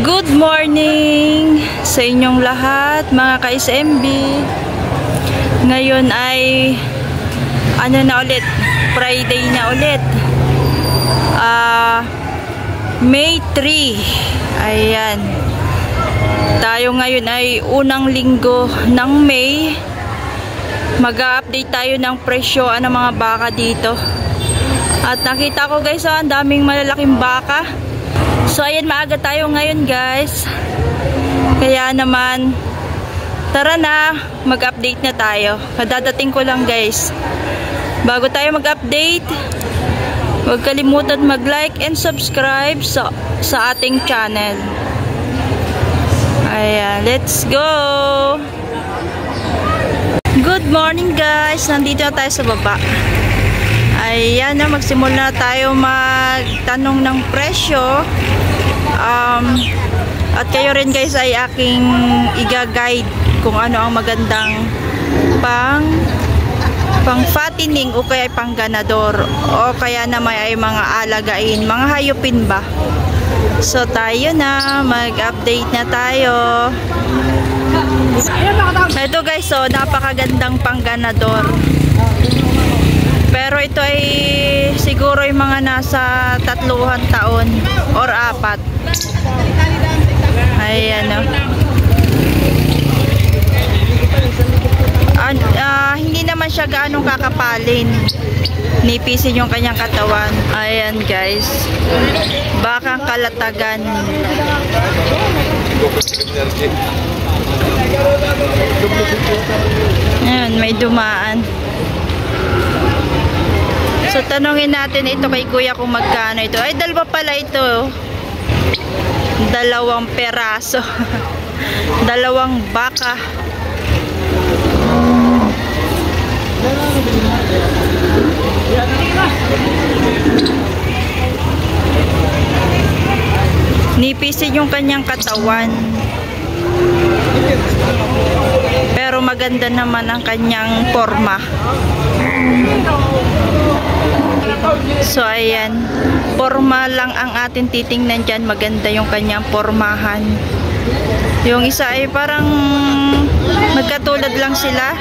Good morning sa inyong lahat mga ka-SMB. Ngayon ay Friday na ulit. May 3. Ayan. Tayo ngayon ay unang linggo ng May. Mag-update tayo ng presyo ng mga baka dito. At nakita ko guys, ang daming malalaking baka. So ayan, maaga tayo ngayon guys. Kaya naman tara na, mag-update na tayo. Kadadating ko lang guys. Bago tayo mag-update, huwag kalimutan mag-like and subscribe sa ating channel. Ayan, let's go. Good morning guys. Nandito na tayo sa baba. Ayan na, magsimula tayo magtanong ng presyo. At kayo rin guys ay aking iga-guide kung ano ang magandang pang fattening o kaya pang ganador o kaya naman ay mga alagain, mga hayupin ba. So tayo na, mag-update na tayo. Ito guys, so napakagandang pang ganador. Pero ito ay siguro yung mga nasa 3 taon or 4. Ayan o. Hindi naman siya gaanong kakapalin. Nipisin yung kanyang katawan. Ayan guys. Bakang kalatagan. Ayan, may dumaan. So tanongin natin ito kay kuya kung magkano ito. Ay, dalawa pala ito. 2 peraso. 2 baka. Nipisin yung kanyang katawan. Pero maganda naman ang kanyang forma. So ayan, forma lang ang atin titingnan dyan. Maganda yung kanyang formahan. Yung isa ay parang magkatulad lang sila.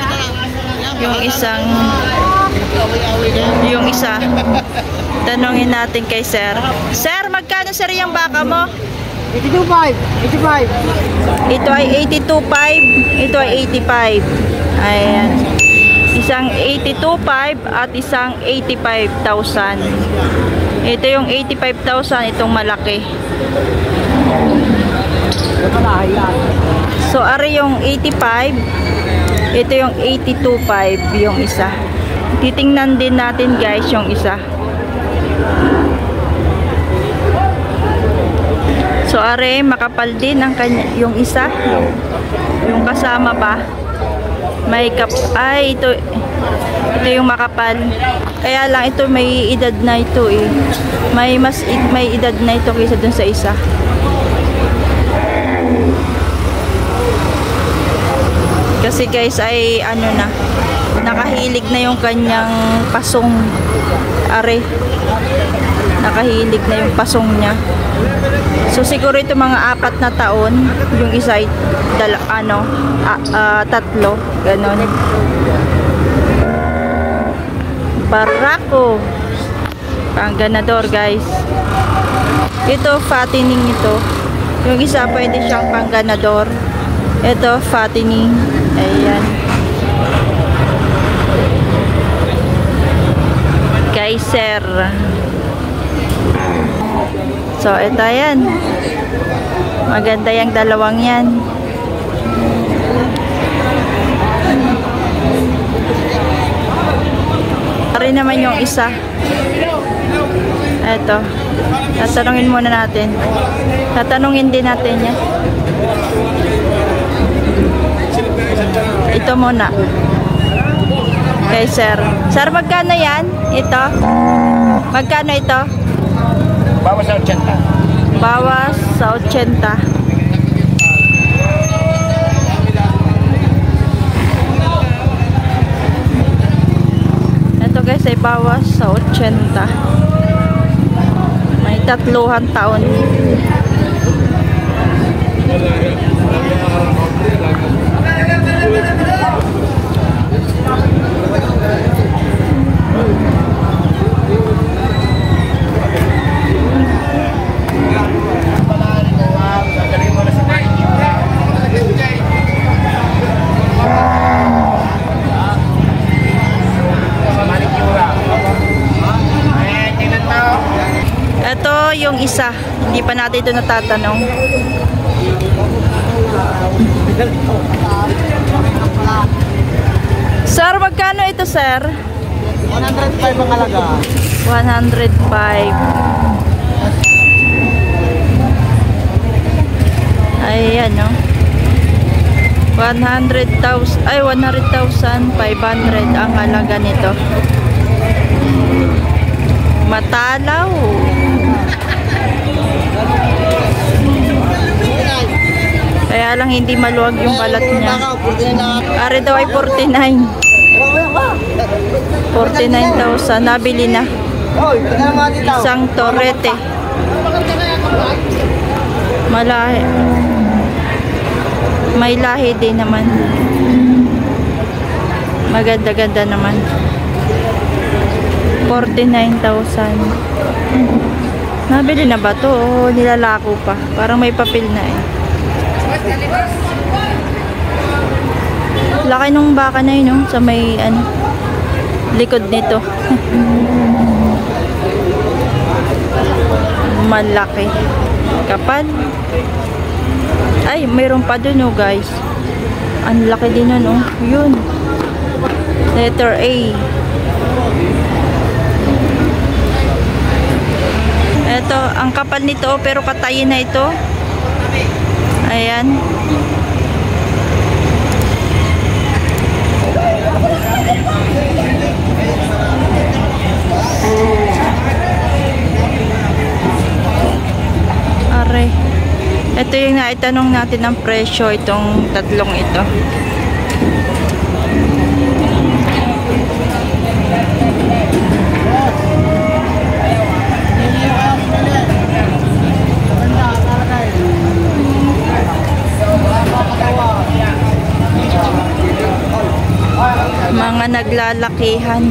Yung isa tanongin natin kay sir. Sir, magkano sir yung baka mo? 82.5. Ito ay 82.5. Ito ay 85. Ayan. Isang 82.5 at isang 85,000. Ito yung 85,000, itong malaki. So ari yung 85. Ito yung 82.5 yung isa. Titingnan din natin guys yung isa. So are makapal din ang yung isa, yung kasama pa. May ito yung makapal. Kaya lang ito may edad na ito eh. May edad na ito kaysa dun sa isa. Kasi guys ay nakahilig na yung kanyang pasong. Are, nakahilig na yung pasong niya. So siguro ito mga 4 na taon. Yung isa ay 3, ganon. Barako, pang ganador guys. Ito fattening ito. Yung isa pwede siyang pang ganador. Ito fattening. Ayan guys, sir. So ito yan, maganda yung dalawang yan. Pari naman yung isa. Ito, tatanungin muna natin. Tatanungin din natin yan. Ito muna okay sir. Sir, magkano yan? Ito? Magkano ito? Bawas sa 80. Bawas sa 80. Ito guys ay bawas sa 80. May 3 taon. natin ito natatanong. Sir, magkano ito, sir? 105 ang halaga. 105. Ayan, no? 100,000 ay 100,500 ang halaga nito. Matalaw. Kaya lang hindi maluwag yung balat niya. Ari daw ay 49. 49,000 nabili na. Isang torete. Malahi. May lahi din naman. Maganda-ganda naman. 49,000. Nabili na ba to? O nilalako pa? Parang may papel na eh. Laki nung baka na yun, no? Sa may ano, likod nito. Malaki. Kapal. Ay, mayroon pa dun, oh, guys. Ang laki din nun, oh. Yun. Letter A. Ito, ang kapal nito, oh, pero patayin na ito. Ayan. Are. Ito yung naitanong natin ng presyo, itong tatlong ito. Mga naglalakihan.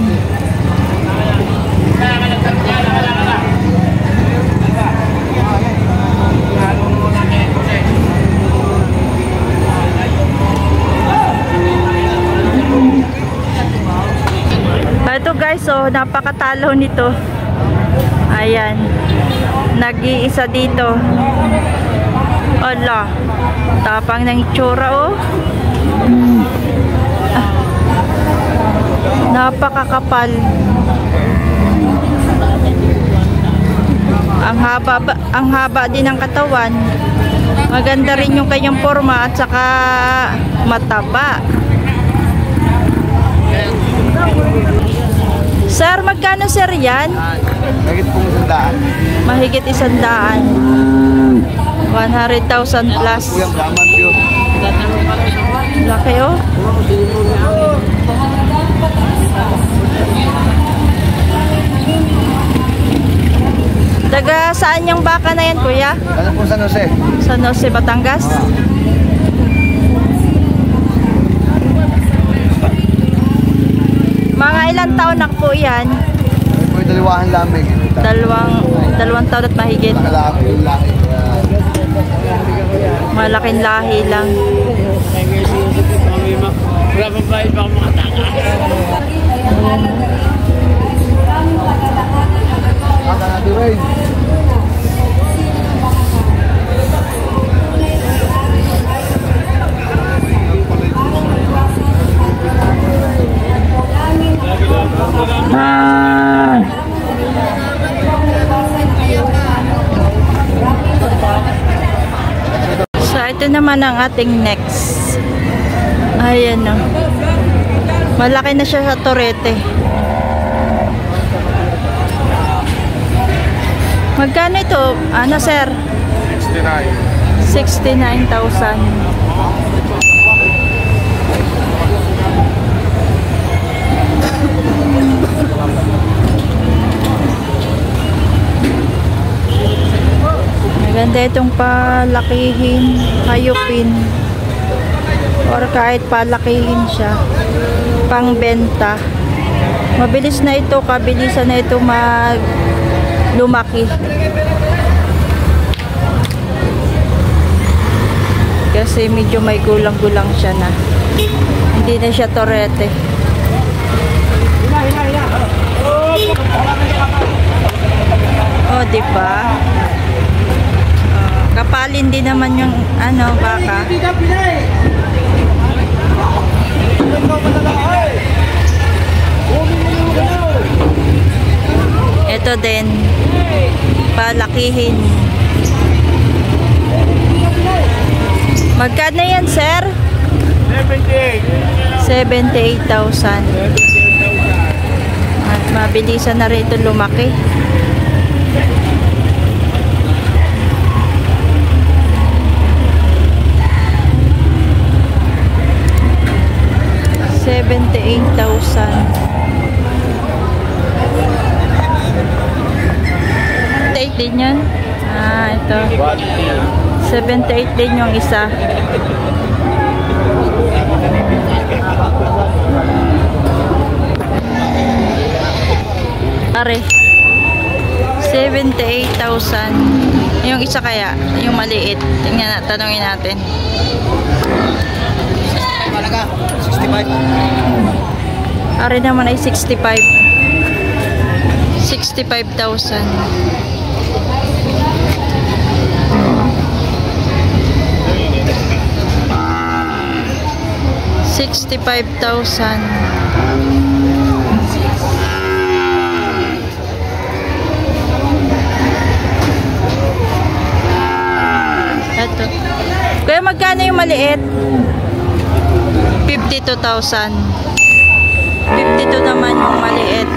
Ito guys, so napakatalo nito. Ayan. Nag-iisa dito. Ala. Tapang ng itsura, oh. Napakakapal. Ang haba din ng katawan. Maganda rin yung kanyang forma at saka mataba. Sir, magkano sir yan? Mahigit pong 100. Mahigit 100. 100,000 plus. Laki, oh. Taga saan yung baka na yan, kuya? Ano po San Jose? San Jose, Batangas? Mga ilang taon na po yan? Ito yung dalawahan lamig. Dalawang taon at mahigit. Malaking lahi lang. So ito naman ang ating next. Ayan, no. Malaki na siya sa torete. Magkano ito? Ano, sir? 69,000. Maganda itong palakihin, hayupin, or kahit palakihin siya, pangbenta. Mabilis na ito, kabilisan na ito lumaki. Kasi medyo may gulang-gulang siya na. Hindi na siya torete. Oh, diba? Kapalin din naman yung ano, baka. Ito din. Palakihin. Magkano yan, sir? 78,000. At mabilisan na rin ito lumaki. $78,000 din yan. Ito 78 din yung isa. Are 78,000 yung isa, kaya yung maliit. Tingnan na, tanungin natin. Malaga, 65. Are naman ay 65,000. $65,000. Ito. Kaya magkano yung maliit? 52,000. 52 naman yung maliit.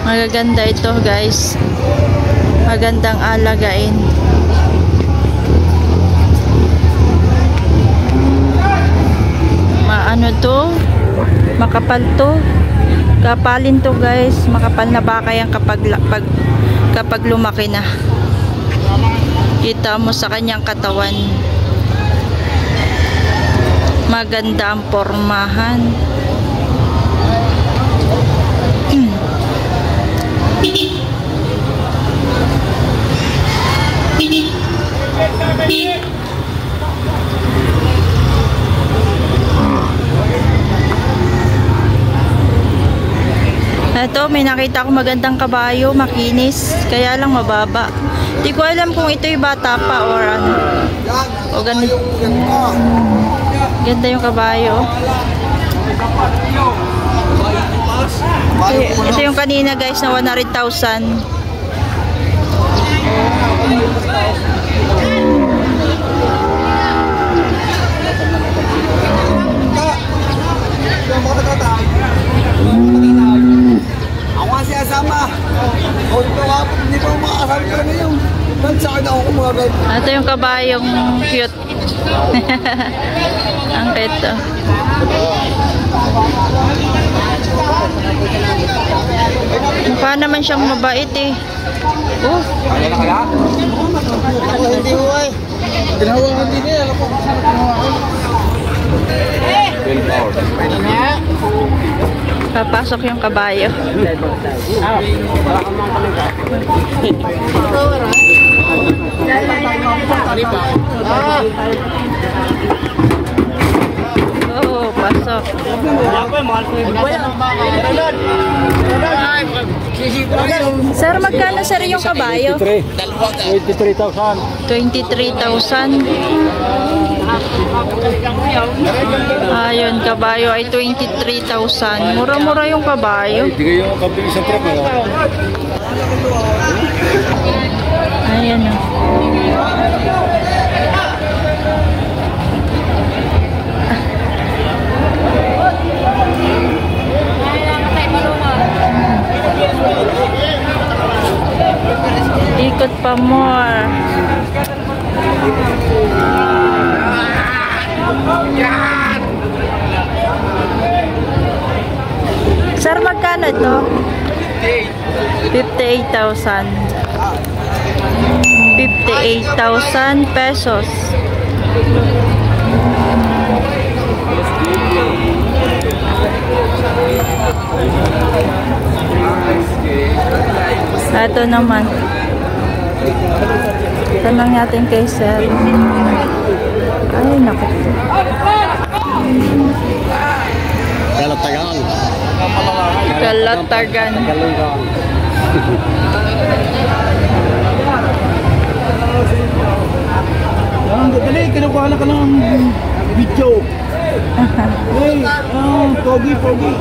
Magaganda ito, guys. Magandang alagain. Maano to? Makapal to. Kapalin to, guys. Makapal na baka yan kapag lumaki na. Kita mo sa kanyang katawan. Maganda ang pormahan. Ito, may nakita ko magandang kabayo, makinis, kaya lang mababa. Di ko alam kung ito'y bata pa or ano. O ganito. Ganda yung kabayo. Ito yung kanina, guys, na 100,000. Ako kasi asama. Hindi pa makakasama ka ngayon. Nagsakit ako kung mga guys. Ito yung kabayong cute. Ang cute. Mukha naman siyang mabait eh. Oh. Hindi ko ay. Tinahawakan din niya. Alam ko kung saan tinahawakan. Papasok yung kabayo. Oh, pasok. Sir, magkano sir yung kabayo? 23,000. 23,000. Ayun, kabayo ay 23,000. Mura-mura yung kabayo. Tigay yung kapil sa truck. Ayan o. Ikot pa more. Sir, magkano ito? 58,000. 58,000 pesos. Ito naman. Tanong natin kay sir. Ay, naku. Kalau tagal Kalatagan. Dali, kinukuha na ka ng video. Hey, pogi.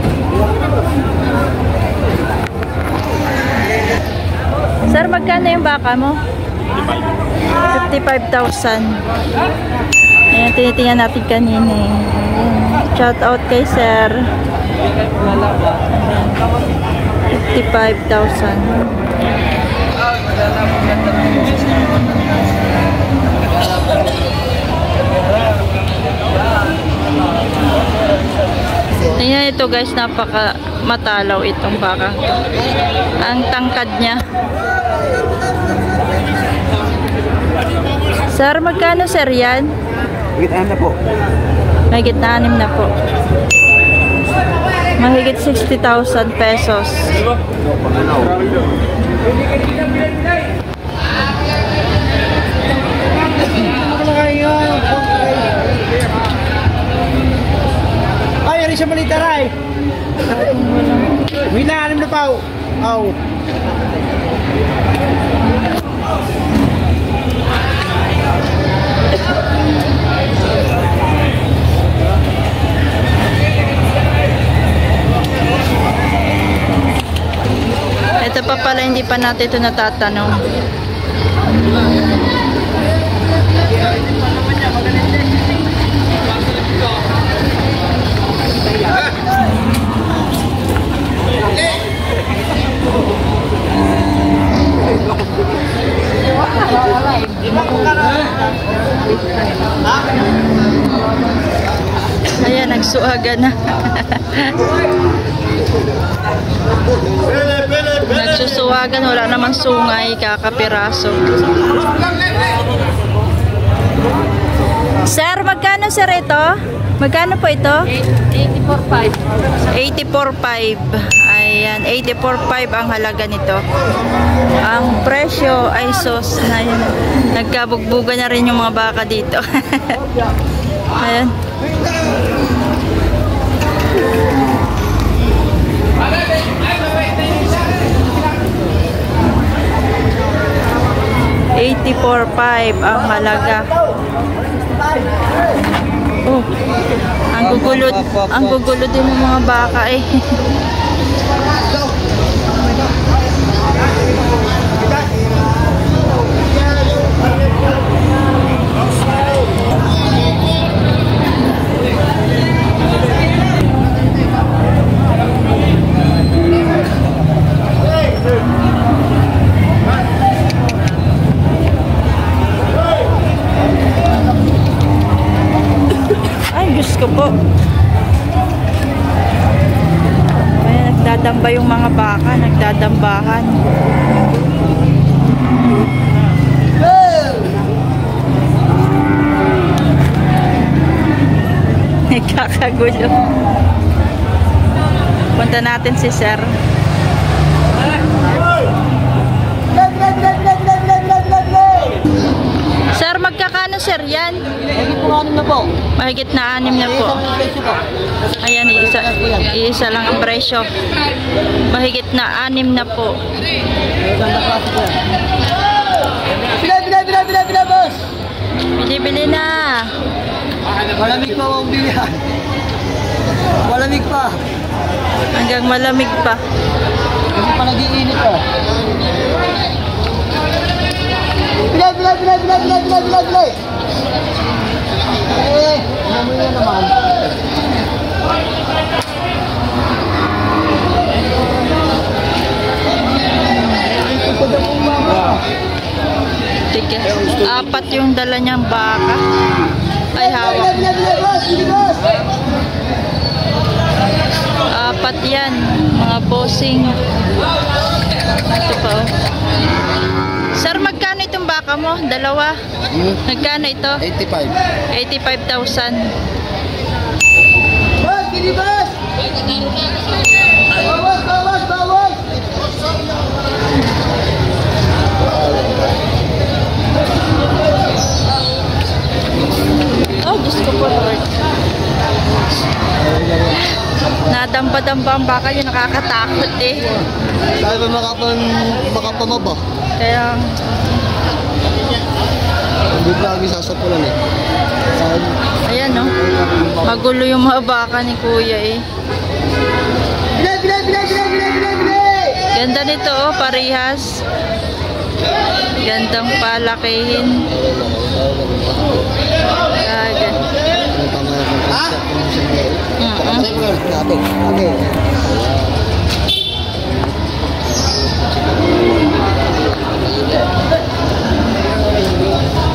Sir, magkano yung baka mo? 55,000. Ayan, tinitingnan natin kanina eh. Shout out kay sir. 55,000. Ayan, ito guys, napaka matalaw itong baka. Ang tangkad niya. Sir, magkano sir yan? Gitaan na po. Mahigit na 6 na po. Mahigit 60,000 pesos. Ay, ano siya malita ray? May na, 6 na pa. Aw. Ito pa pala, hindi pa natin ito natatanong. Ayan, nagsuaga na. Nagsusuwagan, wala namang sungay, kakapiraso. Sir, magkano sir ito? Magkano po ito? 84.5. 84.5. Ayan, 84.5 ang halaga nito. Ang presyo ay sos na yun. Nagkabugbuga na rin yung mga baka dito. Ayan. $84.5 ang halaga. Oh, ang gugulo din ng mga baka eh. Diyos ko po. Ayan, nagdadamba yung mga baka, nagdadambahan. Nagkakagulo. Punta natin si sir. Sir, magkakano sir yan? Mahigit na 6 na po. Ayan, isa lang ang presyo. Mahigit na 6 na po. Bila, boss! Bili-bili na. Malamig pa ang bilihan. Malamig pa. Hanggang malamig pa. Kasi pa nag-iinit pa. Bila! Eh, naman yan naman. Sige, 4 yung dala niyang baka. Ay, hawak. 4 yan, mga bossing. Ito pa oh. Sir, magkano itong baka mo? Dalawa? Magkano ito? 85,000. Bas, gini bas! Bawas! Oh, Diyos ko po, Lord. Dinadamba-damba ang baka niya, nakakatakot eh. Dahil ba makapamaba? Kaya, Hindi lagi sasapulan eh. ayan no. Magulo yung mga baka ni kuya eh. Ganda nito oh, parehas. Gandang palakihin.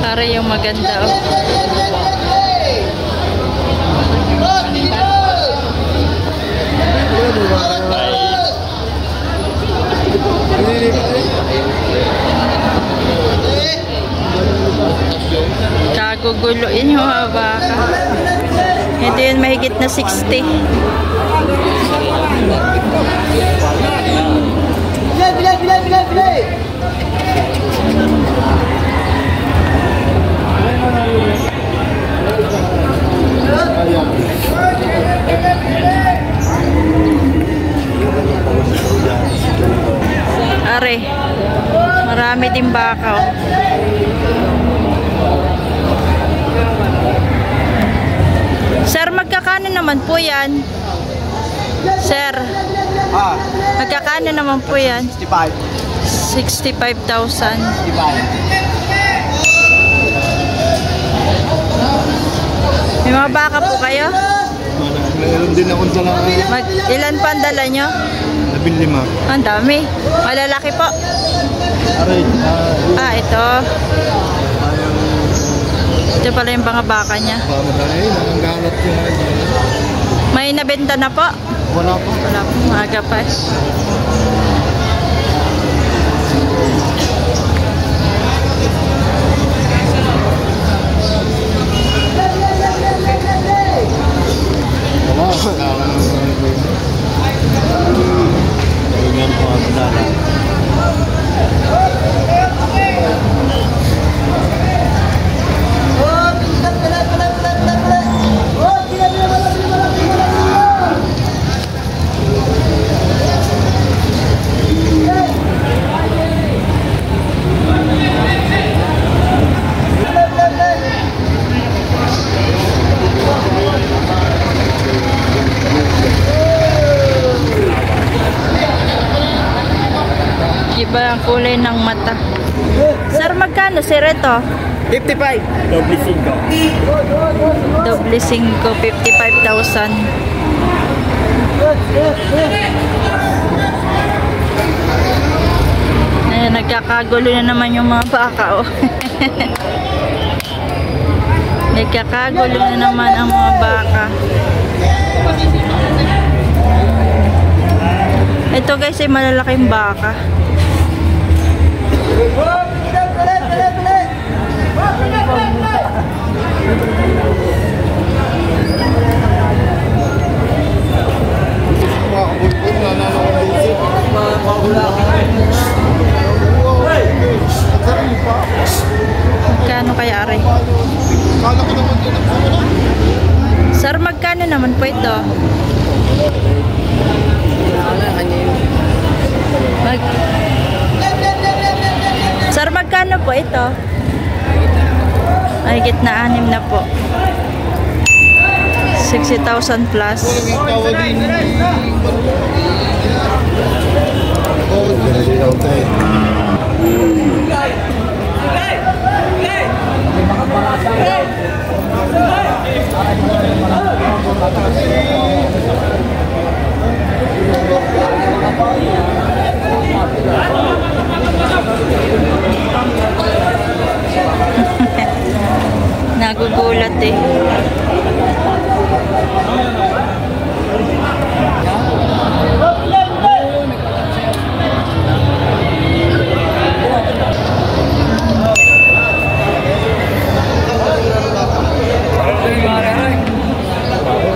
Para yung maganda oh. Kaguguluin yung mga baka. Ito yun mahigit na 60. Are, marami din baka oh. Sir, magkakano naman po yan? Sir, magkakano naman po yan? 65,000. May mga baka po kayo? Meron din akong dala. Ilan pa ang dala nyo? 15. Ang dami. Malalaki po. Aray. Ito. Ito pala yung mga baka niya. Nanggalat ko na. May nabenta na po? Wala pa. Wala po. Maaga pa. Iba ang kulay ng mata. Sir, magkano sir ito? 55. Doble 5, 55,000. Ayan, nagkakagulo na naman yung mga baka oh. Nagkakagulo na naman ang mga baka. Ito guys ay malalaking baka. Magkano kaya aray? Sir, magkano naman po ito? Sir, magkano po ito? Ay, gitna 6 na po. 60,000 plus. Nagugulat eh.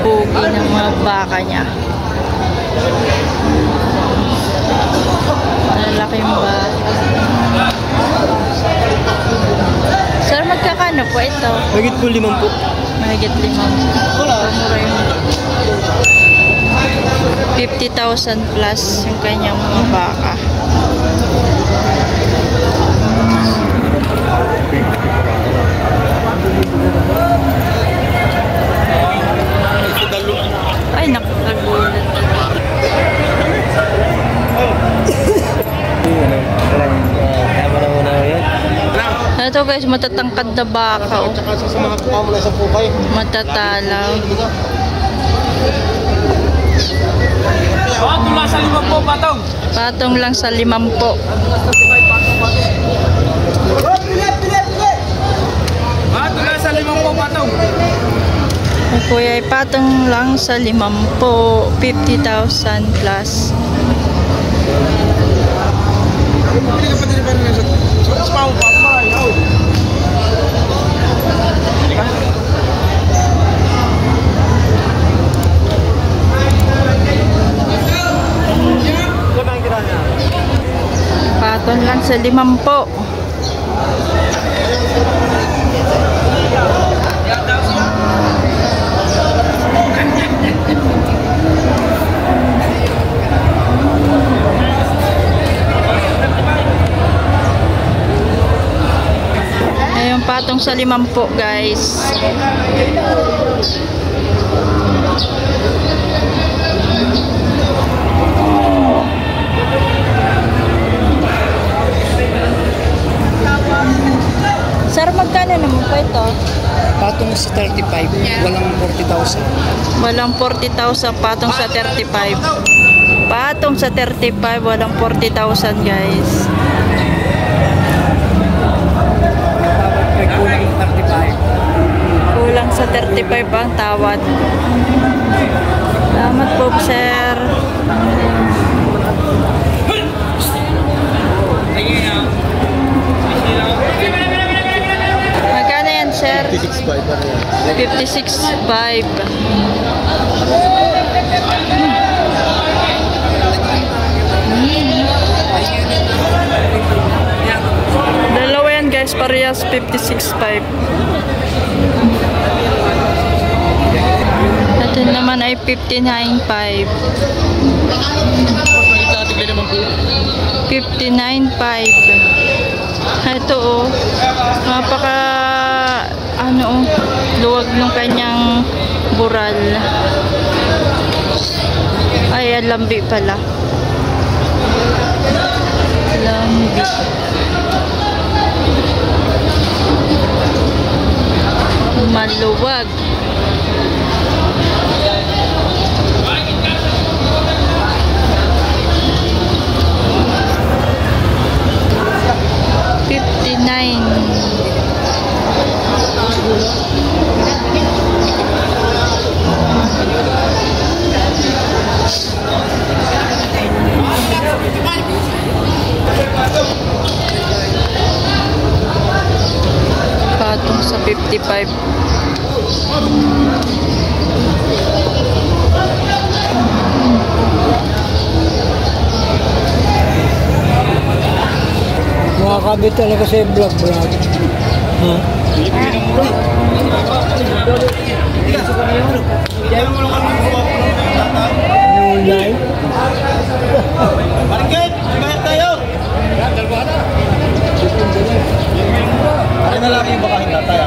Pugi ng mga baka niya. Malalaking baka. Sir, magkakano po ito? Magit po 5 po. Mahigit 5. Mura yun. 50,000 plus yung kanyang mga baka. Ay, nakakagulat. Ito guys, matatangkad na baka. Oh. Tsaka sa mga pamulay sa pukay. Matatalaw. Patong lang sa 5 po, patong. Patong lang sa 5. Patong lang sa 5 po, patong. Ang kuya ay patong lang sa 5. 50,000 plus. Hindi ka pa din sa spawn pa. Patong lang sa 5. Ayun, patong sa 5 guys. Sir, magkano naman po ito? Patong sa 35, walang 40,000. Walang 40,000, patong sa 35. Patong sa 35, walang 40,000 guys. Kulang 35. Kulang sa 35 ang tawad. Salamat po, sir. Magkano yan, sir? 56.5 ano yan? 56.5. Dalawa yan guys, parehas 56.5. Ito naman ay 59.5. 59.5. Ito oh, napaka luwag ng kanyang bural. Ay, lambi pala. Lambi. Maluwag. Patong sa 55. Makakabit talaga sa vlog. Huh? Live? Marikit! Simayat tayo! Ay na lang yung baka hinatay.